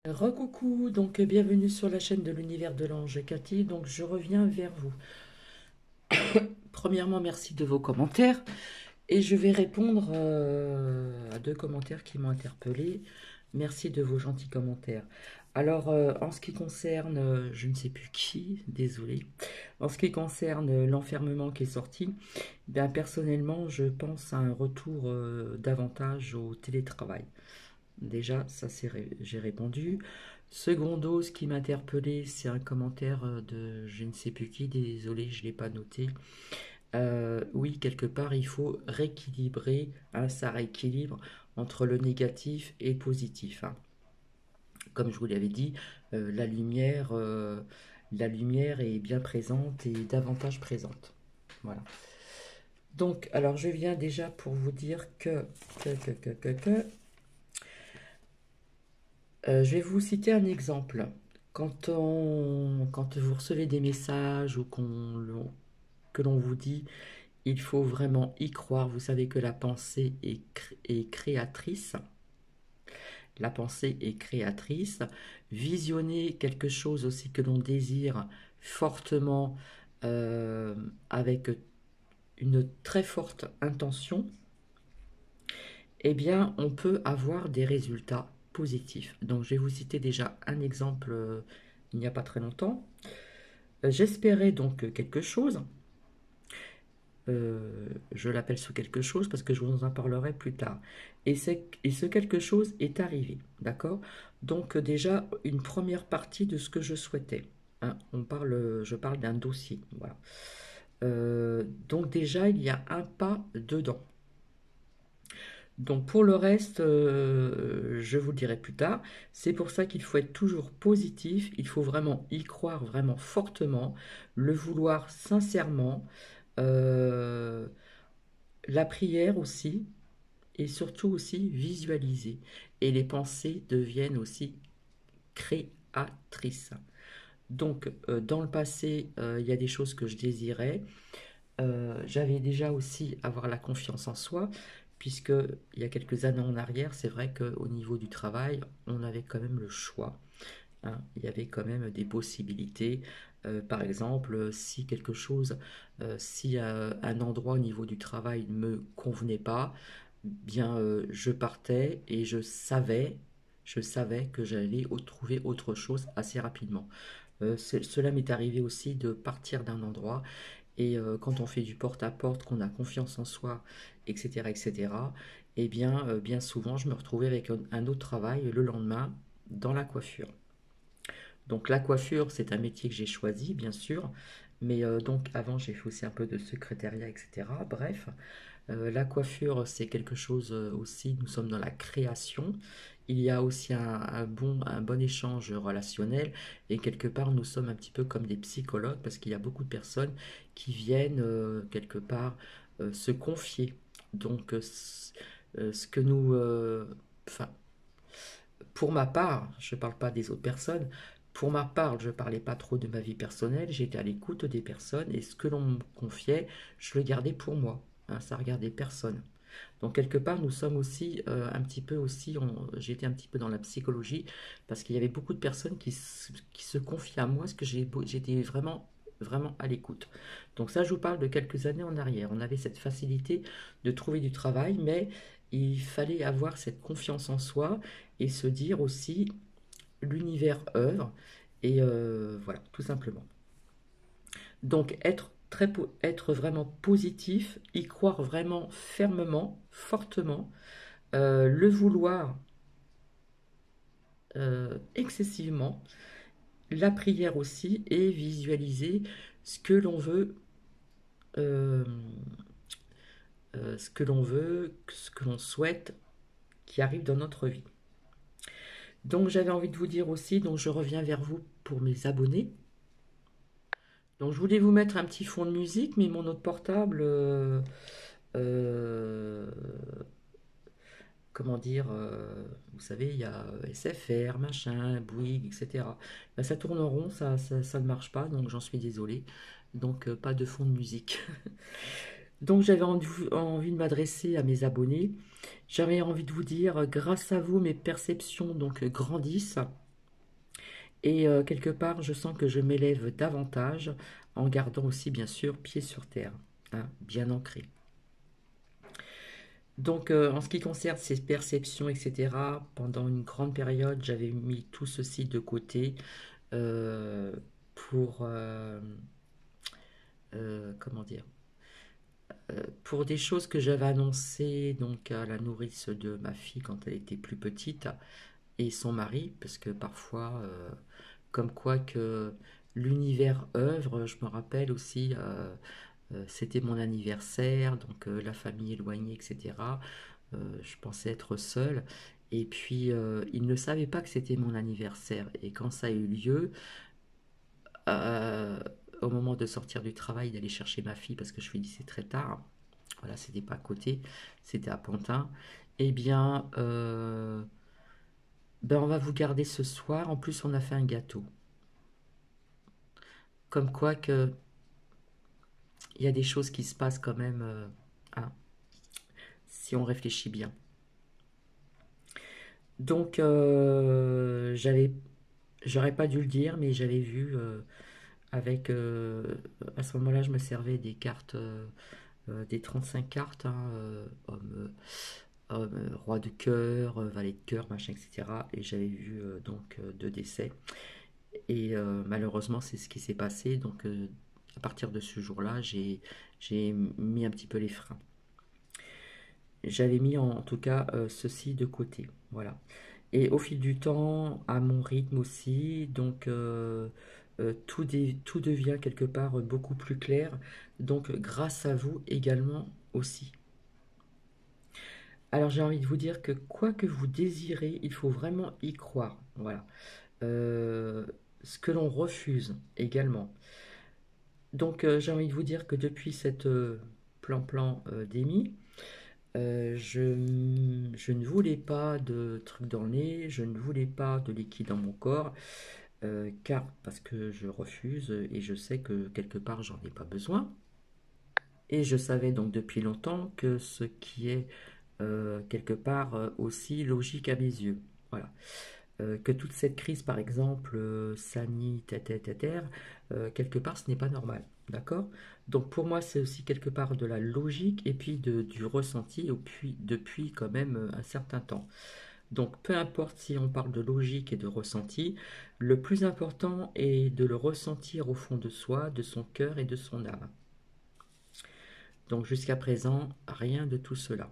Recoucou, donc bienvenue sur la chaîne de l'univers de l'ange Cathy. Donc je reviens vers vous. Premièrement, merci de vos commentaires et je vais répondre à deux commentaires qui m'ont interpellé. Merci de vos gentils commentaires. Alors, en ce qui concerne, je ne sais plus qui, désolé. En ce qui concerne l'enfermement qui est sorti, bien personnellement, je pense à un retour davantage au télétravail. Déjà, ça j'ai répondu. Secondo, ce qui m'a interpellé, c'est un commentaire de je ne sais plus qui, désolé, je ne l'ai pas noté. Oui, quelque part, il faut rééquilibrer, hein, ça rééquilibre entre le négatif et le positif, hein. Comme je vous l'avais dit, euh, la lumière, euh, la lumière est bien présente et davantage présente. Voilà. Donc, alors je viens déjà pour vous dire je vais vous citer un exemple. Quand vous recevez des messages ou que l'on vous dit, il faut vraiment y croire. Vous savez que la pensée est créatrice. La pensée est créatrice. Visionner quelque chose aussi que l'on désire fortement euh, avec une très forte intention, eh bien, on peut avoir des résultats positifs. Donc, je vais vous citer déjà un exemple il n'y a pas très longtemps. J'espérais donc quelque chose. Je l'appelle ce quelque chose parce que je vous en parlerai plus tard. Et ce quelque chose est arrivé, d'accord? Donc, déjà, une première partie de ce que je souhaitais, hein. Je parle d'un dossier, voilà. Donc, déjà, il y a un pas dedans. Donc pour le reste, je vous le dirai plus tard. C'est pour ça qu'il faut être toujours positif, il faut vraiment y croire vraiment fortement, le vouloir sincèrement, euh, la prière aussi, et surtout aussi visualiser. Et les pensées deviennent aussi créatrices. Donc dans le passé, il y a des choses que je désirais. J'avais déjà aussi avoir la confiance en soi, puisque il y a quelques années en arrière, c'est vrai qu'au niveau du travail, on avait quand même le choix, hein. Il y avait quand même des possibilités. Par exemple, si quelque chose, si un endroit au niveau du travail ne me convenait pas, bien je partais et je savais que j'allais trouver autre chose assez rapidement. Cela m'est arrivé aussi de partir d'un endroit et quand on fait du porte-à-porte, qu'on a confiance en soi, etc., etc., eh bien, bien souvent, je me retrouvais avec un autre travail le lendemain dans la coiffure. Donc la coiffure, c'est un métier que j'ai choisi, bien sûr, mais donc avant, j'ai fait aussi un peu de secrétariat, etc. Bref, la coiffure, c'est quelque chose aussi, nous sommes dans la création. Il y a aussi un bon échange relationnel et quelque part, nous sommes un petit peu comme des psychologues parce qu'il y a beaucoup de personnes qui viennent quelque part se confier. Donc, ce que nous... Enfin, pour ma part, je ne parle pas des autres personnes, pour ma part, je ne parlais pas trop de ma vie personnelle, j'étais à l'écoute des personnes et ce que l'on me confiait, je le gardais pour moi, hein, ça regardait personne. Donc quelque part, nous sommes aussi un petit peu aussi, j'étais un petit peu dans la psychologie parce qu'il y avait beaucoup de personnes qui se confiaient à moi, parce que j'étais vraiment vraiment à l'écoute. Donc ça, je vous parle de quelques années en arrière. On avait cette facilité de trouver du travail, mais il fallait avoir cette confiance en soi et se dire aussi l'univers œuvre et voilà, tout simplement. Donc être vraiment positif, y croire vraiment fermement, fortement, le vouloir excessivement, la prière aussi, et visualiser ce que l'on veut, euh, ce que l'on souhaite qui arrive dans notre vie. Donc j'avais envie de vous dire aussi, donc je reviens vers vous pour mes abonnés. Donc je voulais vous mettre un petit fond de musique, mais mon autre portable, euh, comment dire, vous savez, il y a SFR, machin, Bouygues, etc. Ben, ça tourne en rond, ça ne marche pas, donc j'en suis désolé. Donc pas de fond de musique. Donc j'avais envie de m'adresser à mes abonnés. J'avais envie de vous dire, grâce à vous, mes perceptions donc grandissent. Et quelque part, je sens que je m'élève davantage en gardant aussi, bien sûr, pied sur terre, hein, bien ancré. Donc, en ce qui concerne ces perceptions, etc., pendant une grande période, j'avais mis tout ceci de côté euh, pour, comment dire, pour des choses que j'avais annoncées donc à la nourrice de ma fille quand elle était plus petite et son mari, parce que parfois, comme quoi que l'univers œuvre, je me rappelle aussi, c'était mon anniversaire, donc la famille éloignée, etc. Je pensais être seule. Et puis, ils ne savaient pas que c'était mon anniversaire. Et quand ça a eu lieu, euh, au moment de sortir du travail, d'aller chercher ma fille, parce que je finissais très tard, voilà, c'était pas à côté, c'était à Pantin, eh bien, ben on va vous garder ce soir. En plus, on a fait un gâteau. Comme quoi que il y a des choses qui se passent quand même, hein, si on réfléchit bien. Donc, j'aurais pas dû le dire, mais j'avais vu avec, à ce moment-là, je me servais des cartes, des 35 cartes, hein, homme, roi de cœur, valet de cœur, machin, etc. Et j'avais vu donc deux décès. Et malheureusement, c'est ce qui s'est passé. Donc, à partir de ce jour-là, j'ai mis un petit peu les freins. J'avais mis en tout cas ceci de côté. Voilà. Et au fil du temps, à mon rythme aussi, donc tout devient quelque part beaucoup plus clair. Donc grâce à vous également aussi. Alors j'ai envie de vous dire que quoi que vous désirez, il faut vraiment y croire. Voilà. Euh, ce que l'on refuse également. Donc j'ai envie de vous dire que depuis cette plan-plan d'Emi, je ne voulais pas de trucs dans le nez, je ne voulais pas de liquide dans mon corps, car parce que je refuse et je sais que quelque part j'en ai pas besoin. Et je savais donc depuis longtemps que ce qui est quelque part aussi logique à mes yeux. Voilà. Que toute cette crise, par exemple, sanitaire, quelque part, ce n'est pas normal. D'accord. Donc pour moi, c'est aussi quelque part de la logique et puis du ressenti depuis quand même un certain temps. Donc peu importe si on parle de logique et de ressenti, le plus important est de le ressentir au fond de soi, de son cœur et de son âme. Donc jusqu'à présent, rien de tout cela.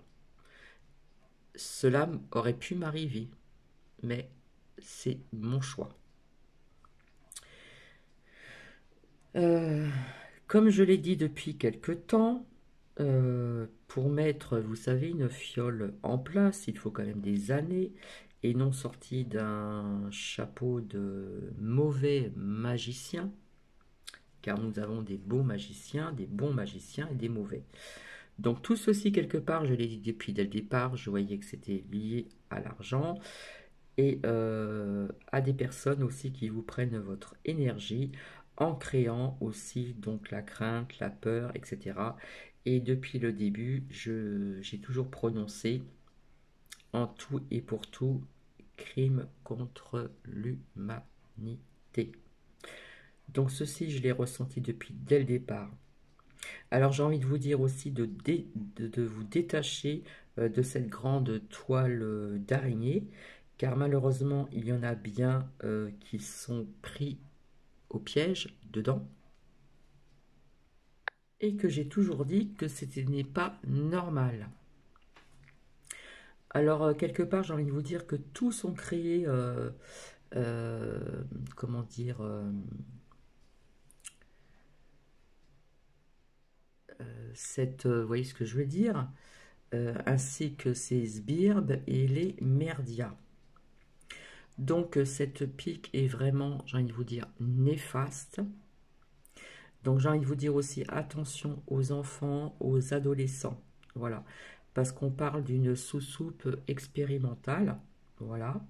Cela aurait pu m'arriver, mais c'est mon choix. Euh, Comme je l'ai dit depuis quelque temps, pour mettre, vous savez, une fiole en place, il faut quand même des années et non sorti d'un chapeau de mauvais magicien, car nous avons des beaux magiciens, des bons magiciens et des mauvais. Donc tout ceci, quelque part, je l'ai dit depuis dès le départ, je voyais que c'était lié à l'argent et à des personnes aussi qui vous prennent votre énergie en créant aussi donc la crainte, la peur, etc. Et depuis le début, j'ai toujours prononcé en tout et pour tout crime contre l'humanité. Donc ceci, je l'ai ressenti depuis dès le départ. Alors j'ai envie de vous dire aussi de vous détacher de cette grande toile d'araignée, car malheureusement il y en a bien qui sont pris au piège dedans, et que j'ai toujours dit que ce n'est pas normal. Alors quelque part j'ai envie de vous dire que tous sont créés, euh, comment dire, vous voyez ce que je veux dire, ainsi que ces sbires et les merdias. Donc cette pique est vraiment, j'ai envie de vous dire, néfaste. Donc j'ai envie de vous dire aussi attention aux enfants, aux adolescents. Voilà. Parce qu'on parle d'une sous-soupe expérimentale. Voilà.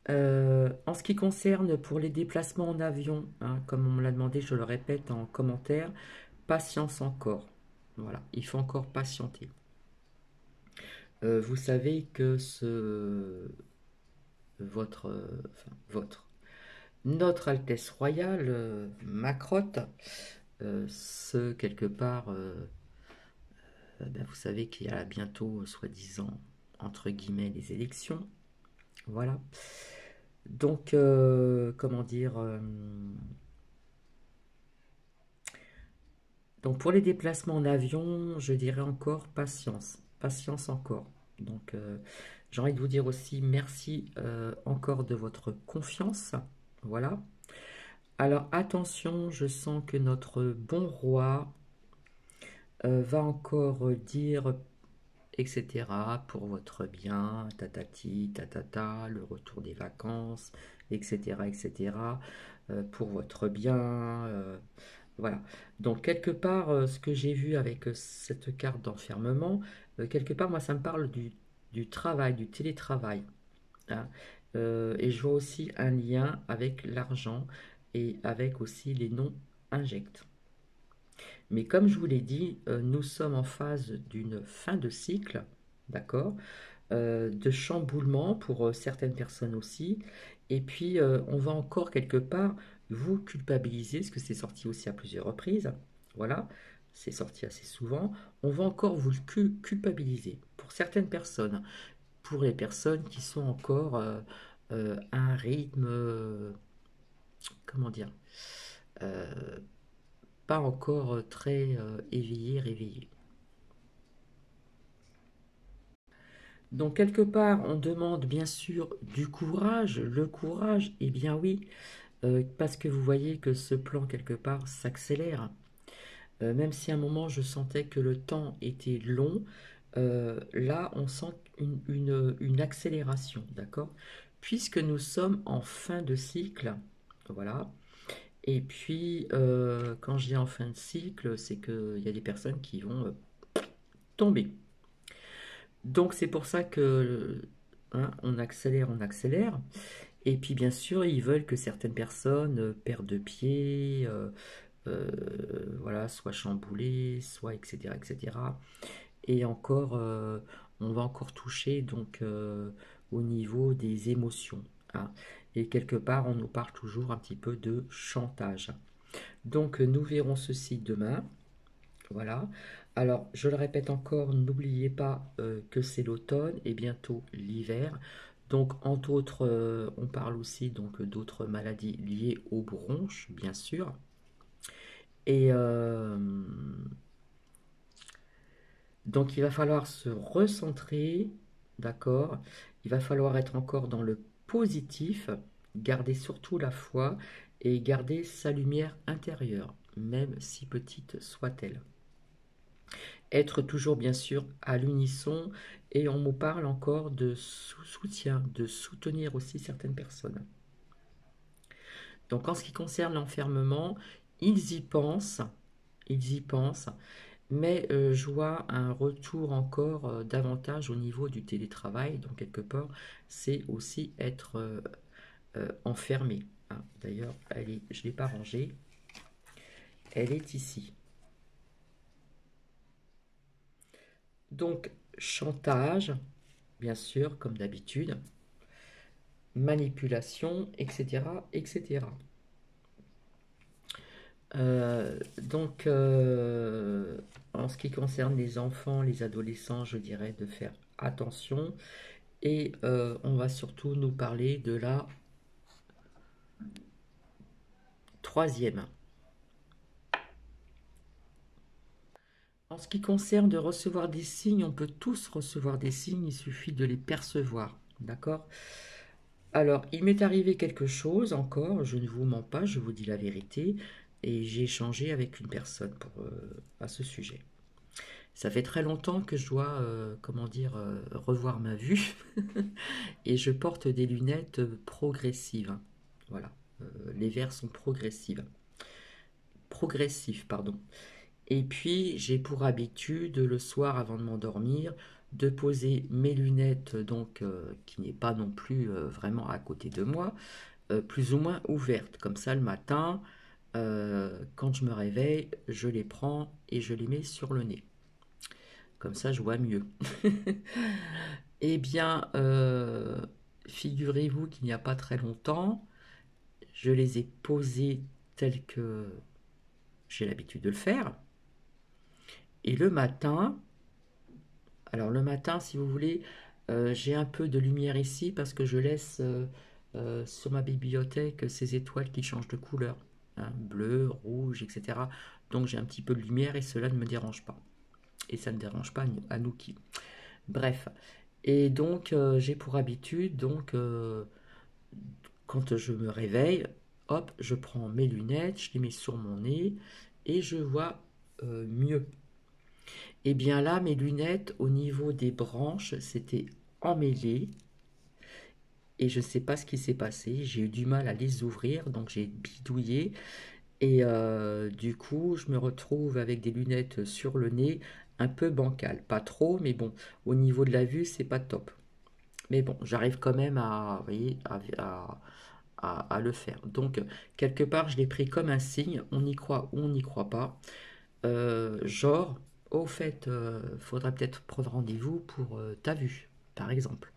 En ce qui concerne pour les déplacements en avion, hein, comme on me l'a demandé, je le répète en commentaire, patience encore. Voilà, il faut encore patienter. Vous savez que Notre Altesse Royale, Macrotte, ce quelque part, ben, vous savez qu'il y a bientôt, soi-disant, entre guillemets, les élections. Voilà. Donc, comment dire, donc pour les déplacements en avion, je dirais encore patience. Patience encore. Donc, j'ai envie de vous dire aussi merci encore de votre confiance. Voilà. Alors attention, je sens que notre bon roi va encore dire, etc., pour votre bien, tatati, tatata, le retour des vacances, etc., etc., pour votre bien. Voilà. Donc, quelque part, ce que j'ai vu avec cette carte d'enfermement, quelque part, moi, ça me parle du travail, du télétravail, hein. Et je vois aussi un lien avec l'argent et avec aussi les noms injects. Mais comme je vous l'ai dit, nous sommes en phase d'une fin de cycle, d'accord, de chamboulement pour certaines personnes aussi. Et puis, on va encore quelque part vous culpabiliser, parce que c'est sorti aussi à plusieurs reprises. Voilà, c'est sorti assez souvent. On va encore vous culpabiliser pour certaines personnes, pour les personnes qui sont encore à un rythme, comment dire, euh, pas encore très éveillé, réveillé. Donc quelque part, on demande bien sûr du courage, le courage, eh bien oui, parce que vous voyez que ce plan quelque part s'accélère. Même si à un moment je sentais que le temps était long, là on sent une accélération, d'accord? Puisque nous sommes en fin de cycle, voilà. Et puis quand je dis en fin de cycle, c'est qu'il y a des personnes qui vont tomber. Donc c'est pour ça que hein, on accélère, on accélère. Et puis bien sûr, ils veulent que certaines personnes perdent de pied, euh, voilà, soit chamboulées, soit etc. etc. Et encore, on va encore toucher donc au niveau des émotions, hein. Et quelque part, on nous parle toujours un petit peu de chantage. Donc nous verrons ceci demain. Voilà. Alors, je le répète encore, n'oubliez pas que c'est l'automne et bientôt l'hiver. Donc, entre autres, on parle aussi donc d'autres maladies liées aux bronches, bien sûr. Et donc, il va falloir se recentrer, d'accord? Il va falloir être encore dans le positif, garder surtout la foi et garder sa lumière intérieure, même si petite soit-elle. Être toujours bien sûr à l'unisson et on me parle encore de soutien, de soutenir aussi certaines personnes. Donc en ce qui concerne l'enfermement, ils y pensent, mais je vois un retour encore davantage au niveau du télétravail, donc quelque part c'est aussi être enfermé, hein. D'ailleurs, je ne l'ai pas rangée, elle est ici. Donc chantage, bien sûr, comme d'habitude, manipulation, etc. etc. Donc, en ce qui concerne les enfants, les adolescents, je dirais de faire attention. Et on va surtout nous parler de la troisième. En ce qui concerne de recevoir des signes, on peut tous recevoir des signes, il suffit de les percevoir. D'accord? Alors, il m'est arrivé quelque chose encore, je ne vous mens pas, je vous dis la vérité, et j'ai échangé avec une personne à ce sujet. Ça fait très longtemps que je dois, comment dire, revoir ma vue, et je porte des lunettes progressives, hein. Voilà, les verres sont progressifs, pardon. Et puis, j'ai pour habitude, le soir avant de m'endormir, de poser mes lunettes, donc qui n'est pas non plus vraiment à côté de moi, plus ou moins ouvertes. Comme ça, le matin, quand je me réveille, je les prends et je les mets sur le nez. Comme ça, je vois mieux. Eh bien, figurez-vous qu'il n'y a pas très longtemps, je les ai posées telles que j'ai l'habitude de le faire. Et le matin, alors le matin, si vous voulez, j'ai un peu de lumière ici parce que je laisse sur ma bibliothèque ces étoiles qui changent de couleur, hein, bleu, rouge, etc. Donc j'ai un petit peu de lumière et cela ne me dérange pas. Et ça ne dérange pas Anouki. Bref. Et donc j'ai pour habitude, donc quand je me réveille, hop, je prends mes lunettes, je les mets sur mon nez et je vois mieux. Et bien là, mes lunettes, au niveau des branches, c'était emmêlé et je ne sais pas ce qui s'est passé. J'ai eu du mal à les ouvrir, donc j'ai bidouillé et du coup, je me retrouve avec des lunettes sur le nez, un peu bancal. Pas trop, mais bon, au niveau de la vue, c'est pas top. Mais bon, j'arrive quand même à, vous voyez, à le faire. Donc, quelque part, je l'ai pris comme un signe. On y croit ou on n'y croit pas. Genre, au fait, faudrait peut-être prendre rendez-vous pour ta vue, par exemple.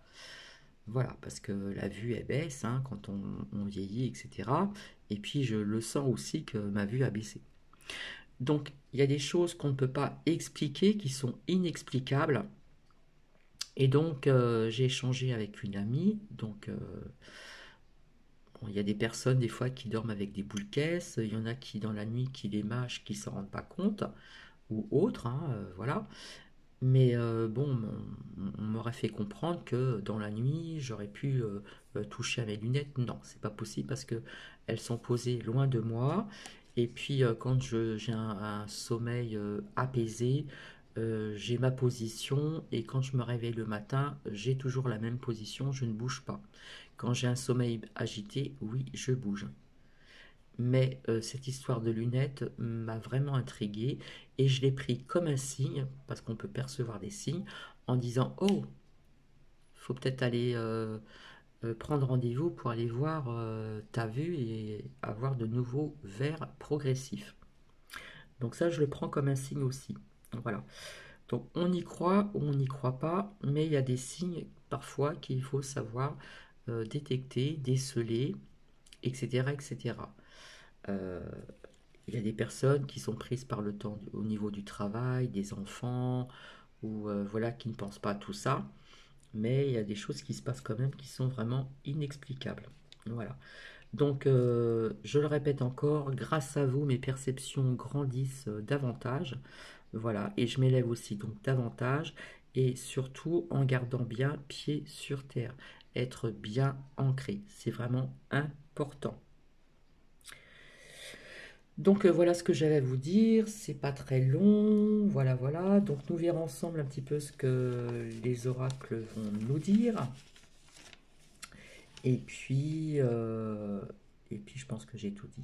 Voilà, parce que la vue, elle baisse hein, quand on vieillit, etc. Et puis, je le sens aussi que ma vue a baissé. Donc, il y a des choses qu'on ne peut pas expliquer, qui sont inexplicables. Et donc, j'ai échangé avec une amie. Donc, bon, il y a des personnes, des fois, qui dorment avec des boules caisses. Il y en a qui, dans la nuit, qui les mâchent, qui ne s'en rendent pas compte. Ou autres, hein, voilà. Mais bon, on m'aurait fait comprendre que dans la nuit, j'aurais pu toucher à mes lunettes. Non, c'est pas possible parce que elles sont posées loin de moi. Et puis quand j'ai un sommeil apaisé, j'ai ma position et quand je me réveille le matin, j'ai toujours la même position, je ne bouge pas. Quand j'ai un sommeil agité, oui, je bouge. Mais cette histoire de lunettes m'a vraiment intriguée et je l'ai pris comme un signe, parce qu'on peut percevoir des signes, en disant oh, il faut peut-être aller prendre rendez-vous pour aller voir ta vue et avoir de nouveaux verres progressifs. Donc ça, je le prends comme un signe aussi. Voilà. Donc on y croit ou on n'y croit pas, mais il y a des signes parfois qu'il faut savoir détecter, déceler, etc. etc. Euh, Il y a des personnes qui sont prises par le temps au niveau du travail, des enfants, ou voilà, qui ne pensent pas à tout ça. Mais il y a des choses qui se passent quand même qui sont vraiment inexplicables. Voilà. Donc, je le répète encore, grâce à vous, mes perceptions grandissent davantage. Voilà. Et je m'élève aussi donc davantage. Et surtout en gardant bien pied sur terre. Être bien ancré. C'est vraiment important. Donc voilà ce que j'avais à vous dire, c'est pas très long, voilà voilà. Donc nous verrons ensemble un petit peu ce que les oracles vont nous dire. Et puis, euh, et puis je pense que j'ai tout dit.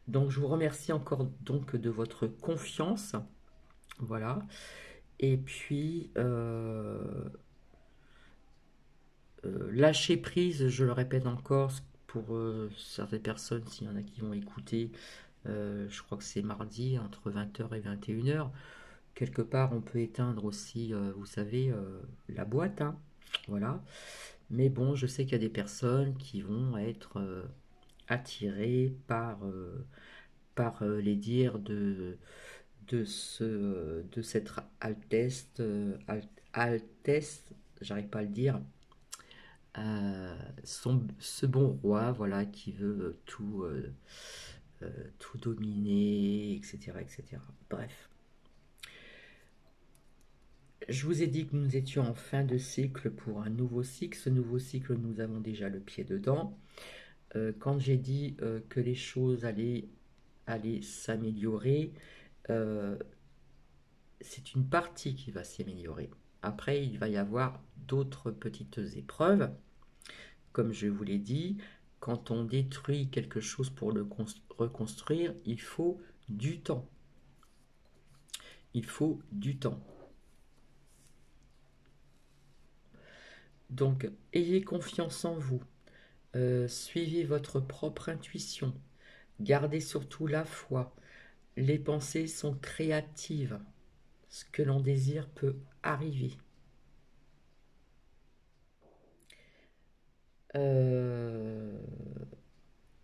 Donc je vous remercie encore donc de votre confiance, voilà. Et puis lâcher prise, je le répète encore pour certaines personnes, s'il y en a qui vont écouter, je crois que c'est mardi entre 20h et 21h. Quelque part, on peut éteindre aussi, vous savez, la boîte, hein, voilà. Mais bon, je sais qu'il y a des personnes qui vont être attirées par les dires de cette Altesse, Altesse, j'arrive pas à le dire, ce bon roi, voilà, qui veut tout dominer, etc., etc. Bref. Je vous ai dit que nous étions en fin de cycle pour un nouveau cycle. Ce nouveau cycle, nous avons déjà le pied dedans. Quand j'ai dit que les choses allaient s'améliorer, euh, c'est une partie qui va s'améliorer. Après, il va y avoir d'autres petites épreuves. Comme je vous l'ai dit, quand on détruit quelque chose pour le reconstruire, il faut du temps. Il faut du temps. Donc, ayez confiance en vous. Suivez votre propre intuition. Gardez surtout la foi. Les pensées sont créatives. Ce que l'on désire peut arriver. Euh,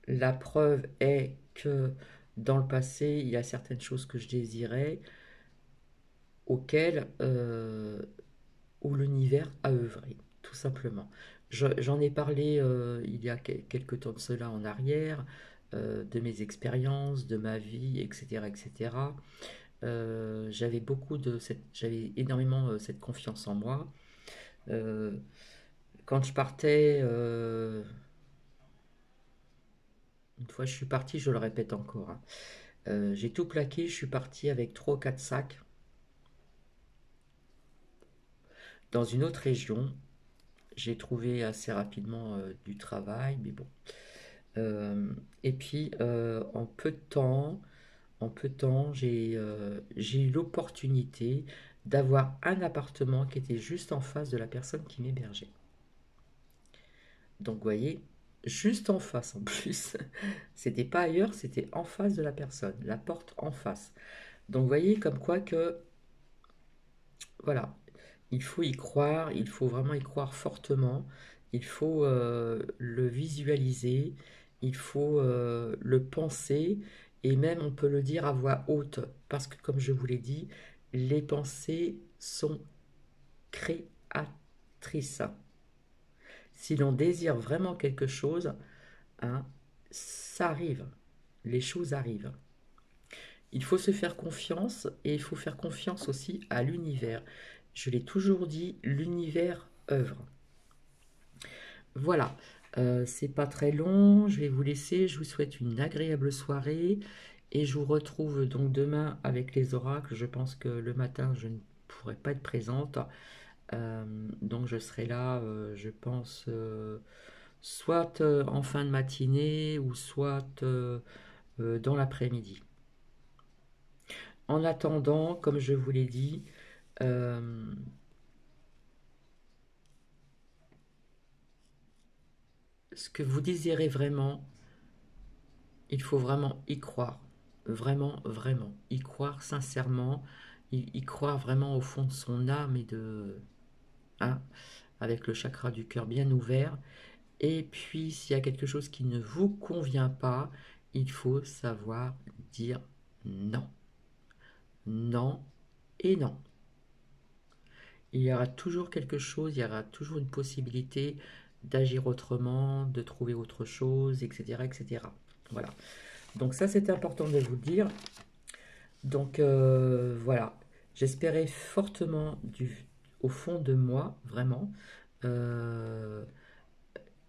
la preuve est que dans le passé, il y a certaines choses que je désirais auxquelles où l'univers a œuvré, tout simplement. J'en ai parlé il y a quelques temps de cela en arrière, de mes expériences, de ma vie, etc., etc. J'avais énormément cette confiance en moi. Euh, Quand je partais, une fois je suis parti, je le répète encore, hein, j'ai tout plaqué, je suis parti avec 3 ou 4 sacs dans une autre région. J'ai trouvé assez rapidement du travail, mais bon. Et puis en peu de temps, j'ai eu l'opportunité d'avoir un appartement qui était juste en face de la personne qui m'hébergeait. Donc, vous voyez, juste en face en plus. C'était pas ailleurs, c'était en face de la personne, la porte en face. Donc, vous voyez comme quoi que, voilà, il faut y croire, il faut vraiment y croire fortement, il faut le visualiser, il faut le penser, et même on peut le dire à voix haute, parce que comme je vous l'ai dit, les pensées sont créatrices. Si l'on désire vraiment quelque chose, hein, ça arrive, les choses arrivent. Il faut se faire confiance et il faut faire confiance aussi à l'univers. Je l'ai toujours dit, l'univers œuvre. Voilà, c'est pas très long, je vais vous laisser, je vous souhaite une agréable soirée et je vous retrouve donc demain avec les oracles. Je pense que le matin je ne pourrai pas être présente, euh, donc je serai là, je pense, soit en fin de matinée ou soit dans l'après-midi. En attendant, comme je vous l'ai dit, euh, ce que vous désirez vraiment, il faut vraiment y croire. Vraiment, vraiment. Y croire sincèrement. Y croire vraiment au fond de son âme et de... hein, avec le chakra du cœur bien ouvert. Et puis, s'il y a quelque chose qui ne vous convient pas, il faut savoir dire non. Non et non. Il y aura toujours quelque chose, il y aura toujours une possibilité d'agir autrement, de trouver autre chose, etc., etc. Voilà. Donc ça, c'est important de vous le dire. Donc voilà, j'espérais fortement au fond de moi, vraiment, euh,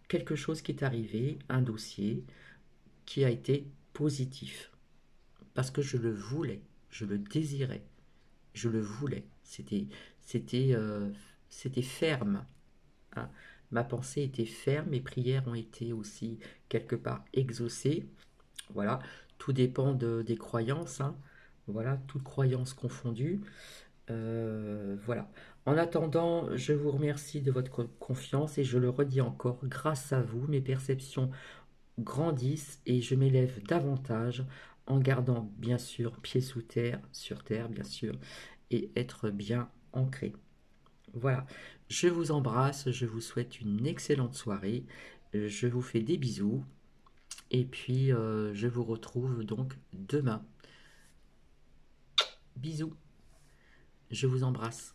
quelque chose qui est arrivé, un dossier qui a été positif, parce que je le voulais, je le désirais, je le voulais. C'était, euh, C'était ferme, hein. Ma pensée était ferme, mes prières ont été aussi quelque part exaucées. Voilà, tout dépend des croyances, hein. Voilà, toutes croyances confondues. Voilà. En attendant, je vous remercie de votre confiance et je le redis encore, grâce à vous, mes perceptions grandissent et je m'élève davantage en gardant bien sûr pied sous terre, sur terre bien sûr, et être bien ancré. Voilà. Je vous embrasse, je vous souhaite une excellente soirée, je vous fais des bisous et puis je vous retrouve donc demain. Bisous, je vous embrasse.